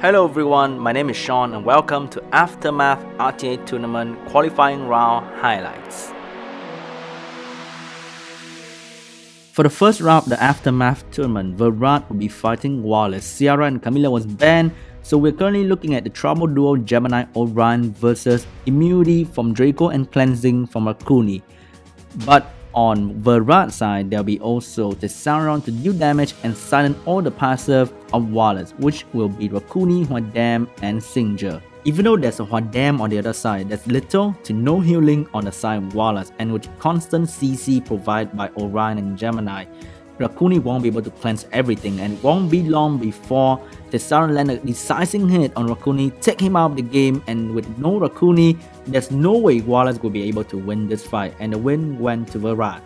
Hello everyone, my name is Sean and welcome to Aftermath RTA Tournament Qualifying Round Highlights. For the first round of the Aftermath Tournament, Virat will be fighting Wallace. Ciara and Camila was banned, so we're currently looking at the trouble duo Gemini Orion versus Immunity from Draco and Cleansing from Rakuni. But on Virat's side, there'll be also Tessarion to deal damage and silence all the passive of Wallace, which will be Rakuni, Hwadam, and Singja. Even though there's a Hwadam on the other side, there's little to no healing on the side of Wallace, and with constant CC provided by Orion and Gemini, Rakuni won't be able to cleanse everything, and it won't be long before Tessarion land a decisive hit on Rakuni, take him out of the game, and with no Rakuni, there's no way Wallace will be able to win this fight, and the win went to Virat.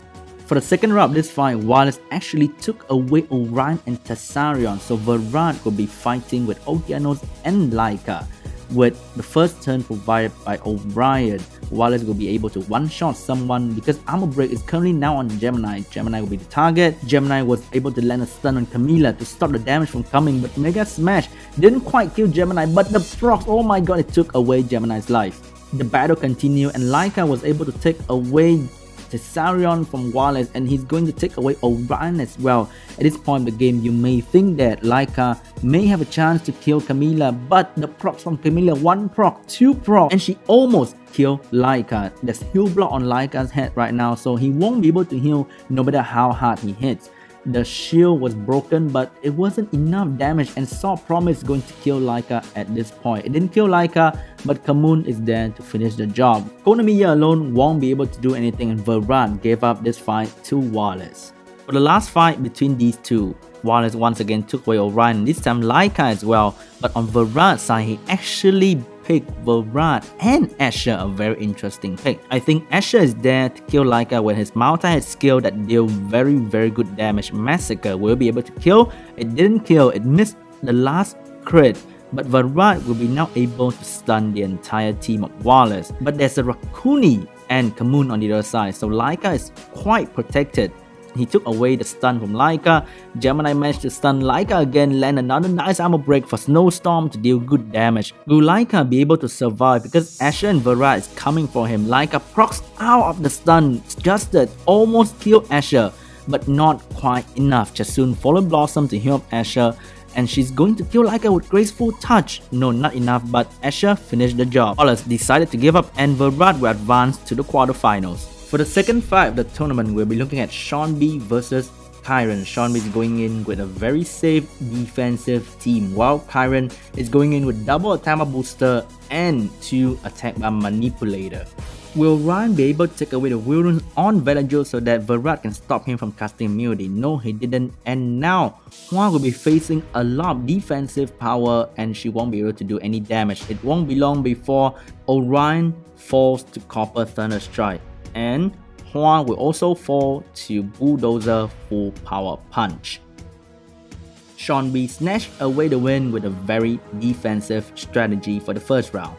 For the second round of this fight, Wallace actually took away Orion and Tessarion, so Virat will be fighting with Okeanos and Laika. With the first turn provided by Orion, Wallace will be able to one-shot someone because Armor Break is currently now on Gemini. Gemini will be the target. Gemini was able to land a stun on Camila to stop the damage from coming, but Mega Smash didn't quite kill Gemini, but the procs, oh my god, it took away Gemini's life. The battle continued and Laika was able to take away Tessarion from Wallace, and he's going to take away Orion as well. At this point in the game, you may think that Laika may have a chance to kill Camila, but the procs from Camila, 1 proc, 2 proc, and she almost killed Laika. There's heal block on Laika's head right now, so he won't be able to heal no matter how hard he hits. The shield was broken, but it wasn't enough damage, and Saw promised going to kill Laika at this point. It didn't kill Laika, but Kamun is there to finish the job. Konamiya alone won't be able to do anything, and Virat gave up this fight to Wallace. For the last fight between these two, Wallace once again took away Orion, this time Laika as well, but on Virat's side, he actually picked Virat and Asher, a very interesting pick. I think Asher is there to kill Laika with his multi-hit skill that deal very good damage. Massacre will be able to kill. It didn't kill, it missed the last crit, but Virat will be now able to stun the entire team of Wallace. But there's a Rakuni and Kamun on the other side, so Laika is quite protected. He took away the stun from Laika. Gemini managed to stun Laika again, land another nice armor break for Snowstorm to deal good damage. Will Laika be able to survive because Asher and Virat is coming for him? Laika procs out of the stun, just that almost killed Asher, but not quite enough. Chasun followed Blossom to heal up Asher, and she's going to kill Laika with Graceful Touch. No, not enough, but Asher finished the job. Wallace decided to give up, and Virat will advance to the quarterfinals. For the second fight of the tournament, we'll be looking at Sean-B versus Kyron. Sean-B is going in with a very safe defensive team, while Kyron is going in with double attack booster and 2 attack bar manipulator. Will Ryan be able to take away the will runes on Velajo so that Virat can stop him from casting immunity? No, he didn't, and now Hwa will be facing a lot of defensive power and she won't be able to do any damage. It won't be long before Orion falls to Copper Thunder Strike, and Hwa will also fall to Bulldozer Full Power Punch. Sean-B snatched away the win with a very defensive strategy for the first round.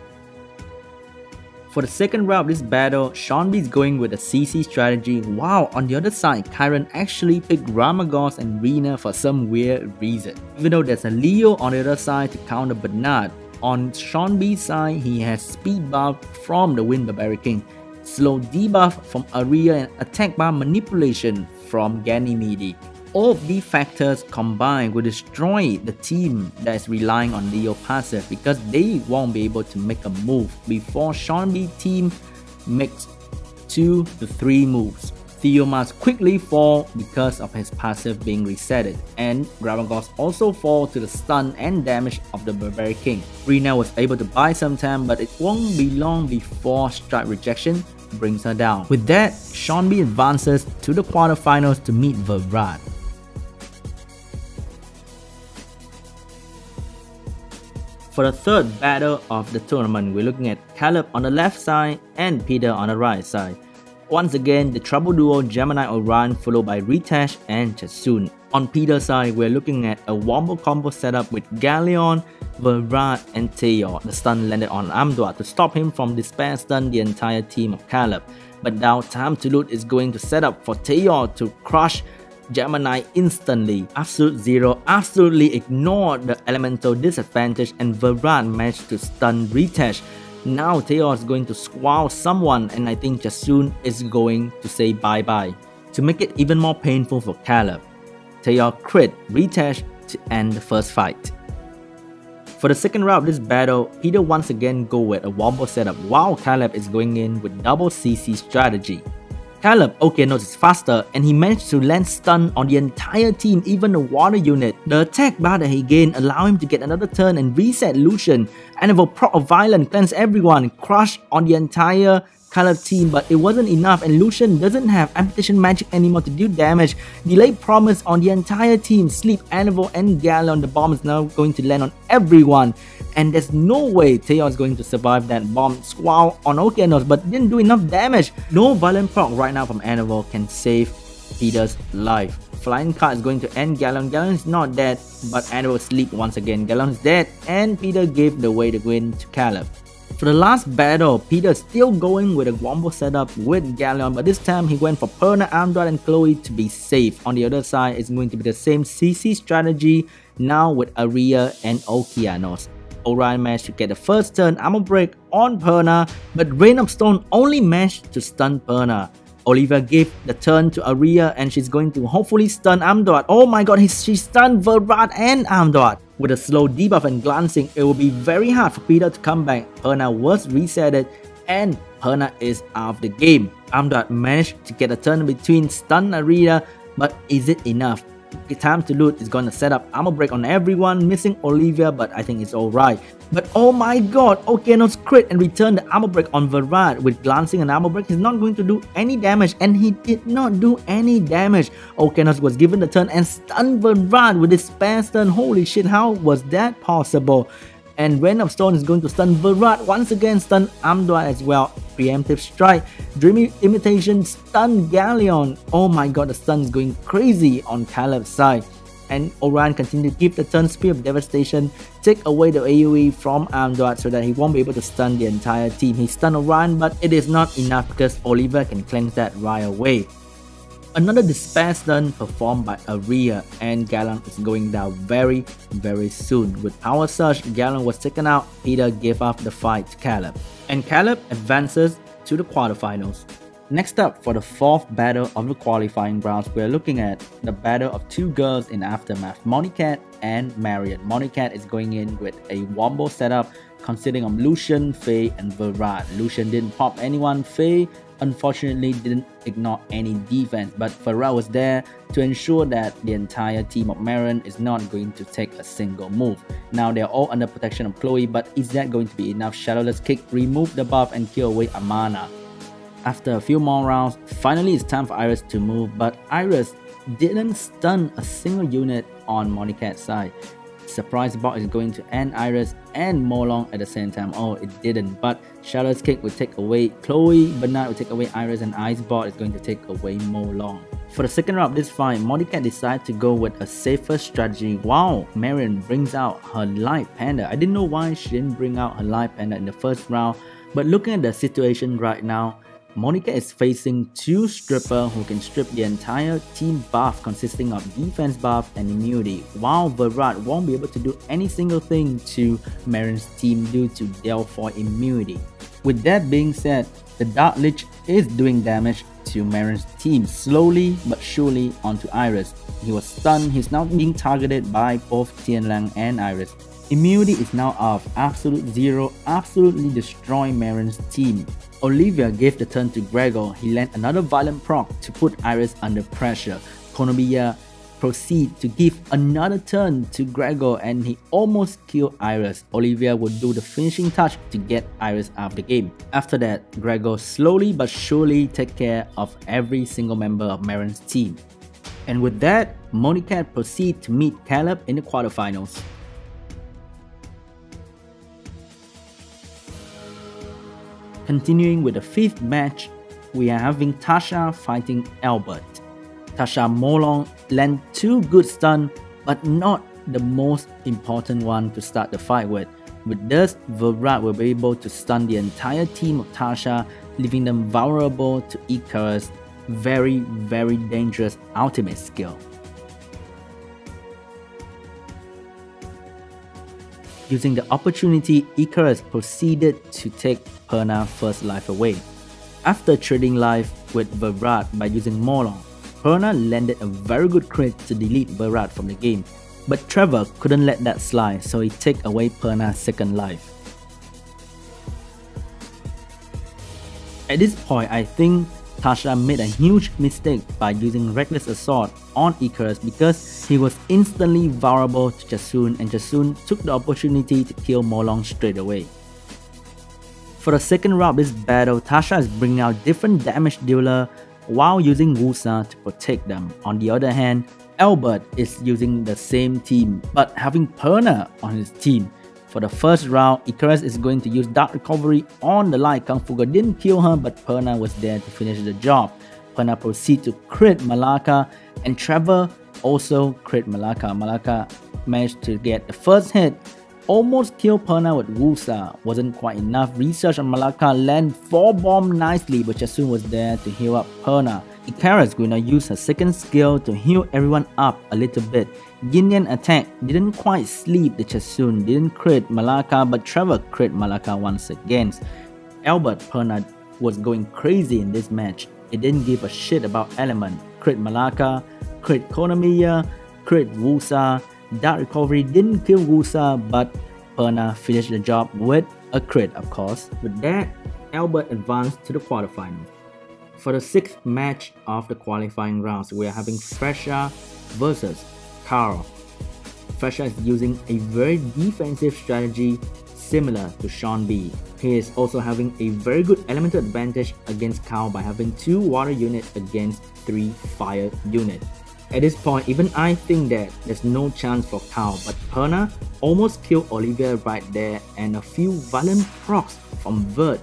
For the second round of this battle, Sean-B is going with a CC strategy, while on the other side, Kyron actually picked Ramagos and Rina for some weird reason. Even though there's a Leo on the other side to counter Bernard, on Sean-B's side, he has speed buff from the Wind Barbarian King, slow debuff from Aria, and attack bar manipulation from Ganymede. All of these factors combined will destroy the team that is relying on Leo passive because they won't be able to make a move before Sean-B team makes 2 to 3 moves. Theo must quickly fall because of his passive being resetted, and Gravagos also fall to the stun and damage of the Barbarian King. Rina was able to buy some time, but it won't be long before Strike Rejection brings her down. With that, Sean-B advances to the quarterfinals to meet Virat. For the third battle of the tournament, we're looking at Caleb on the left side and Peter on the right side. Once again, the trouble duo Gemini Orion followed by Ritash and Chasun. On Peter's side, we're looking at a wombo combo setup with Galleon, Virat, and Taeyor. The stun landed on Amdua to stop him from despair stun the entire team of Caleb. But now Time to Loot is going to set up for Taeyor to crush Gemini instantly. Absolute Zero absolutely ignored the elemental disadvantage and Virat managed to stun Ritesh. Now Teo is going to squall someone and I think Jasun is going to say bye-bye. To make it even more painful for Caleb, Teo crit Ritesh to end the first fight. For the second round of this battle, Peter once again go with a wombo setup while Caleb is going in with double CC strategy. Caleb knows it's faster and he managed to land stun on the entire team, even the water unit. The attack bar that he gained allowed him to get another turn and reset Lucian, and have a proc of violence cleanse everyone, crush on the entire Caleb team, but it wasn't enough and Lucian doesn't have amputation magic anymore to do damage. Delay promise on the entire team, Sleep, Anivil and Galleon. The bomb is now going to land on everyone and there's no way Teo is going to survive that bomb. Squall on Okeanos but didn't do enough damage. No violent proc right now from Anivil can save Peter's life. Flying card is going to end Galleon. Galleon is not dead but Anivil sleep once again. Galleon is dead and Peter gave the way to win to Caleb. For the last battle, Peter is still going with a wombo setup with Galleon, but this time he went for Perna, Amdrat and Chloe to be safe. On the other side, it's going to be the same CC strategy, now with Aria and Okeanos. Orion managed to get the first turn armor break on Perna, but Rain of Stone only managed to stun Perna. Olivia gave the turn to Aria and she's going to hopefully stun Amdrat. Oh my god, she stunned Virat and Amdrat. With a slow debuff and glancing, it will be very hard for Peter to come back. Perna was resetted and Perna is out of the game. Amdrat managed to get a turn between stun Aria, but is it enough? Time to Loot is gonna set up armor break on everyone, missing Olivia, but I think it's alright. But oh my god, Okeanos crit and returned the armor break on Virat. With glancing and armor break, he's not going to do any damage, and he did not do any damage. Okeanos was given the turn and stunned Virat with his spare stun. Holy shit, how was that possible? And Rain of Stone is going to stun Virat once again, stun Amdrat as well. Preemptive Strike, Dreamy Imitation, stun Galleon. Oh my god, the stun is going crazy on Caleb's side. And Orion continued to give the turn Spear of Devastation, take away the AoE from Amdrat so that he won't be able to stun the entire team. He stunned Orion, but it is not enough because Oliver can cleanse that right away. Another Despair stun performed by Aria, and Galleon is going down very soon. With Power Surge, Galleon was taken out. Peter gave up the fight to Caleb, and Caleb advances to the quarterfinals. Next up, for the fourth battle of the qualifying rounds, we are looking at the battle of two girls in Aftermath, Monicat and Marion. Monicat is going in with a wombo setup consisting of Lucian, Faye and Virat. Lucian didn't pop anyone, Faye unfortunately didn't ignore any defense, but Virat was there to ensure that the entire team of Marion is not going to take a single move. Now they're all under protection of Chloe, but is that going to be enough? Shadowless Kick, remove the buff and kill away Amana. After a few more rounds, finally it's time for Iris to move, but Iris didn't stun a single unit on Monicat's side. Surprise Bot is going to end Iris and Molong at the same time. Oh, it didn't, but Shadowless Kick will take away Chloe, Bernard will take away Iris, and Ice Bot is going to take away Molong. For the second round of this fight, Monicat decided to go with a safer strategy while Marion brings out her Light Panda. I didn't know why she didn't bring out her Light Panda in the first round, but looking at the situation right now, Monicat is facing two strippers who can strip the entire team buff consisting of defense buff and immunity, while Virat won't be able to do any single thing to Marion's team due to Delphoid immunity. With that being said, the Dark Lich is doing damage to Marion's team slowly but surely onto Iris. He was stunned, he's now being targeted by both Tianlang and Iris. Immunity is now off, Absolute Zero absolutely destroying Marion's team. Olivia gave the turn to Gregor. He landed another violent proc to put Iris under pressure. Konobiya proceed to give another turn to Gregor and he almost killed Iris. Olivia would do the finishing touch to get Iris out of the game. After that, Gregor slowly but surely take care of every single member of Marion's team. And with that, Monicat proceed to meet Caleb in the quarterfinals. Continuing with the fifth match, we are having Tasha fighting Albert. Tasha Molong land two good stun, but not the most important one to start the fight with. With this, Virat will be able to stun the entire team of Tasha, leaving them vulnerable to Icarus. very dangerous ultimate skill. Using the opportunity, Icarus proceeded to take Perna's first life away. After trading life with Verrat by using Morlong, Perna landed a very good crit to delete Verrat from the game, but Trevor couldn't let that slide, so he took away Perna's second life. At this point, I think Tasha made a huge mistake by using Reckless Assault on Icarus because he was instantly vulnerable to Chasun, and Chasun took the opportunity to kill Morlong straight away. For the second round of this battle, Tasha is bringing out different damage dealer while using Wusa to protect them. On the other hand, Albert is using the same team but having Perna on his team. For the first round, Icarus is going to use Dark Recovery on the Light. Kung Fu didn't kill her, but Perna was there to finish the job. Perna proceeds to crit Malaka, and Trevor also crit Malaka. Malaka managed to get the first hit, almost killed Perna with Wusa. Wasn't quite enough. Research on Malaka land 4 bomb nicely, but Chasun was there to heal up Perna. Icarus gonna use her second skill to heal everyone up a little bit. Yin Yang attack didn't quite sleep the Chasun, didn't crit Malaka, but Trevor crit Malaka once again. Albert Perna was going crazy in this match. It didn't give a shit about element. Crit Malaka, crit Konamiya, crit Wusa. Dark Recovery didn't kill Wusa, but Perna finished the job with a crit, of course. With that, Albert advanced to the quarterfinals. For the 6th match of the qualifying rounds, we are having Fresha versus Carl. Fresha is using a very defensive strategy similar to Sean B. He is also having a very good elemental advantage against Carl by having 2 water units against 3 fire units. At this point, even I think that there's no chance for Carl, but Perna almost killed Olivia right there, and a few violent procs from Vert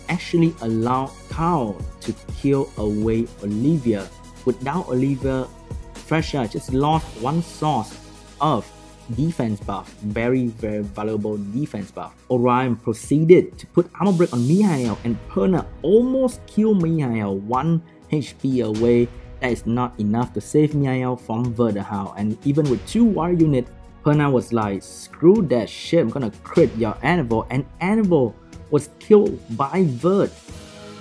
actually allowed Carl to kill away Olivia. Without Olivia, Fresha just lost 1 source of defense buff, very valuable defense buff. Orion proceeded to put armor break on Mihail, and Perna almost killed Mihail 1 HP away. That is not enough to save Mihail from Verderhau, and even with 2 war units, Perna was like, screw that shit, I'm gonna crit your Anivil, and Anivil was killed by Vert.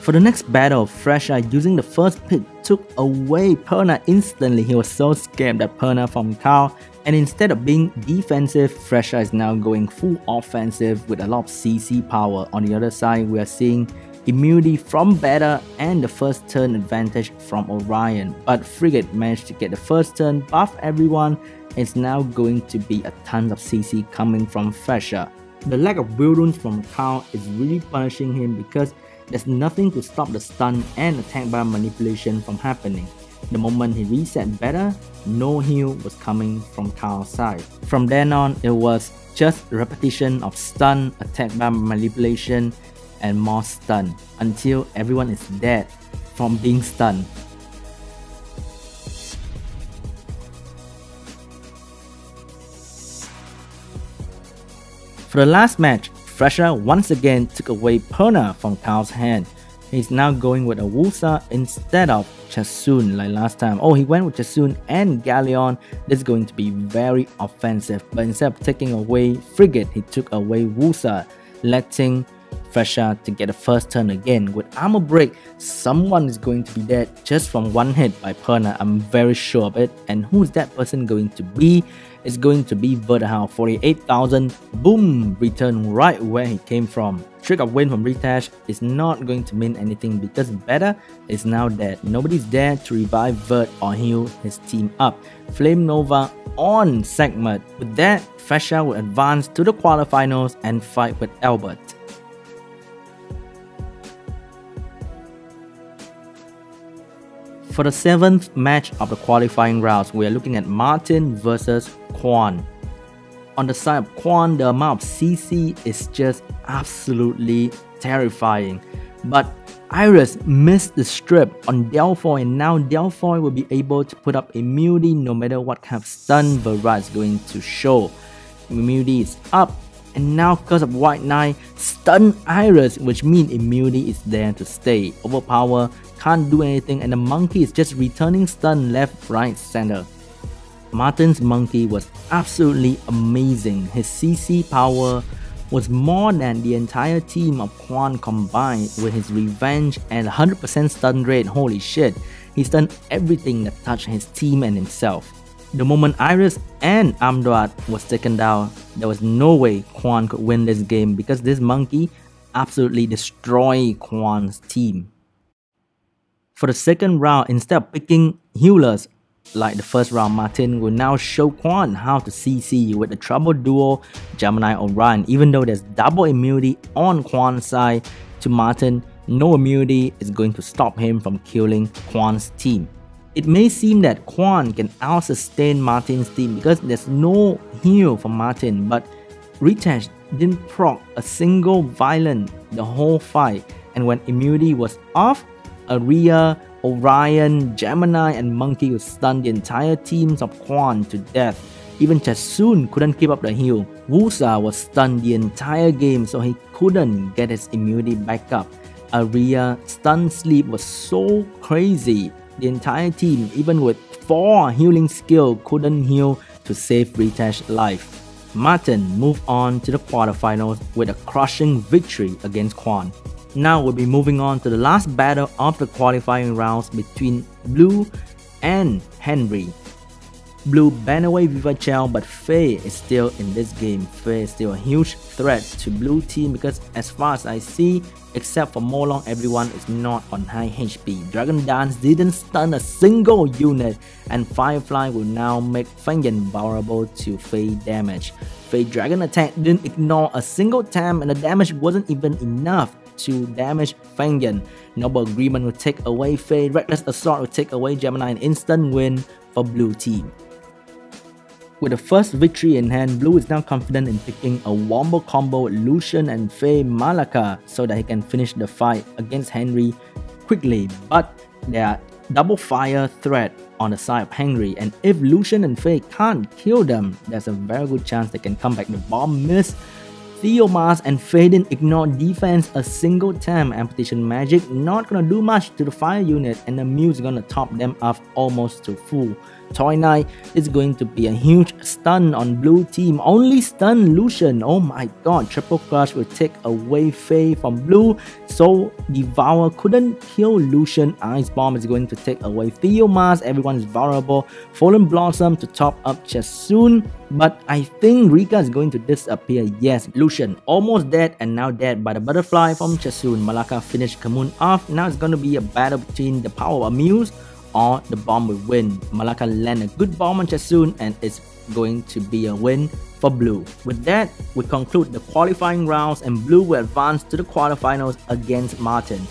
For the next battle, Fresha using the first pick took away Perna instantly. He was so scared that Perna from Carl, and instead of being defensive, Fresha is now going full offensive with a lot of CC power. On the other side, we are seeing immunity from Beta and the first turn advantage from Orion, but Frigate managed to get the first turn, buff everyone. It's now going to be a ton of CC coming from Fresha. The lack of will runes from Carl is really punishing him because there's nothing to stop the stun and attack by manipulation from happening. The moment he reset Beta, no heal was coming from Carl's side. From then on, it was just repetition of stun, attack by manipulation, and more stun until everyone is dead from being stunned. For the last match, Fresha once again took away Perna from Carl's hand. He's now going with a Wusa instead of Chasun like last time. Oh, he went with Chasun and Galleon. This is going to be very offensive, but instead of taking away Frigate, he took away Wusa, letting Fresha to get the first turn again. With armor break, someone is going to be dead just from 1 hit by Perna. I'm very sure of it. And who's that person going to be? It's going to be Verderhau. 48,000. Boom! Return right where he came from. Trick of Wind from Ritash is not going to mean anything because Beta is now dead. Nobody's there to revive Vert or heal his team up. Flame Nova on Segment. With that, Fresha will advance to the quarterfinals and fight with Albert. For the 7th match of the qualifying rounds, we are looking at Martin versus Quan. On the side of Quan, the amount of CC is just absolutely terrifying. But Iris missed the strip on Delphoy, and now Delphoy will be able to put up immunity no matter what kind of stun Verrat is going to show. Immunity is up, And now Curse of White Knight stun Iris, which means immunity is there to stay. Overpower, can't do anything, and the monkey is just returning stun left, right, center. Martin's monkey was absolutely amazing. His CC power was more than the entire team of Quan combined with his revenge and 100% stun rate. Holy shit, he stunned everything that touched his team and himself. The moment Iris and Amduat was taken down, there was no way Quan could win this game because this monkey absolutely destroyed Quan's team. For the second round, instead of picking healers like the first round, Martin will now show Quan how to CC with the Trouble Duo Gemini Orion. Even though there's double immunity on Quan's side, to Martin, no immunity is going to stop him from killing Quan's team. It may seem that Quan can out-sustain Martin's team because there's no heal for Martin, but Ritesh didn't proc a single violent the whole fight, and when immunity was off, Aria, Orion, Gemini, and Monkey would stun the entire teams of Quan to death. Even Chasun couldn't keep up the heal. Wusa was stunned the entire game, so he couldn't get his immunity back up. Aria stun sleep was so crazy. The entire team, even with 4 healing skill, couldn't heal to save Ritesh's life. Martin moved on to the quarterfinals with a crushing victory against Quan. Now we'll be moving on to the last battle of the qualifying rounds between Blue and Henry. Blue banned away Viva Chell, but Faye is still in this game. Faye is still a huge threat to Blue team because as far as I see, except for Molong, everyone is not on high HP. Dragon Dance didn't stun a single unit, and Firefly will now make Fengyan vulnerable to Faye damage. Faye Dragon attack didn't ignore a single time, and the damage wasn't even enough to damage Fengyan. Noble Agreement will take away Faye, Reckless Assault will take away Gemini, an instant win for Blue team. With the first victory in hand, Blue is now confident in picking a wombo combo with Lucian and Faye Malaka so that he can finish the fight against Henry quickly. But there are double fire threat on the side of Henry, and if Lucian and Faye can't kill them, there's a very good chance they can come back. The bomb missed. Theomars and Faye didn't ignore defense a single time. Amputation magic not gonna do much to the fire unit, and the Muse is gonna top them off almost to full. Toy Knight is going to be a huge stun on Blue team. Only stun Lucian. Oh my god, Triple Crush will take away Faye from Blue, so Devour couldn't kill Lucian. Ice Bomb is going to take away Theomars. Everyone is vulnerable. Fallen Blossom to top up Chasun, but I think Rika is going to disappear. Yes, Lucian almost dead and now dead by the butterfly from Chasun. Malaka finished Kamun off. Now it's going to be a battle between the power of Muse or the bomb will win. Malaka land a good bomb on Chasun, and it's going to be a win for Blue. With that, we conclude the qualifying rounds, and Blue will advance to the quarterfinals against Martin.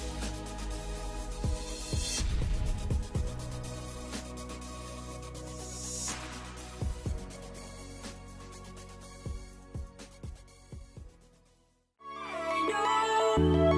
Thank you.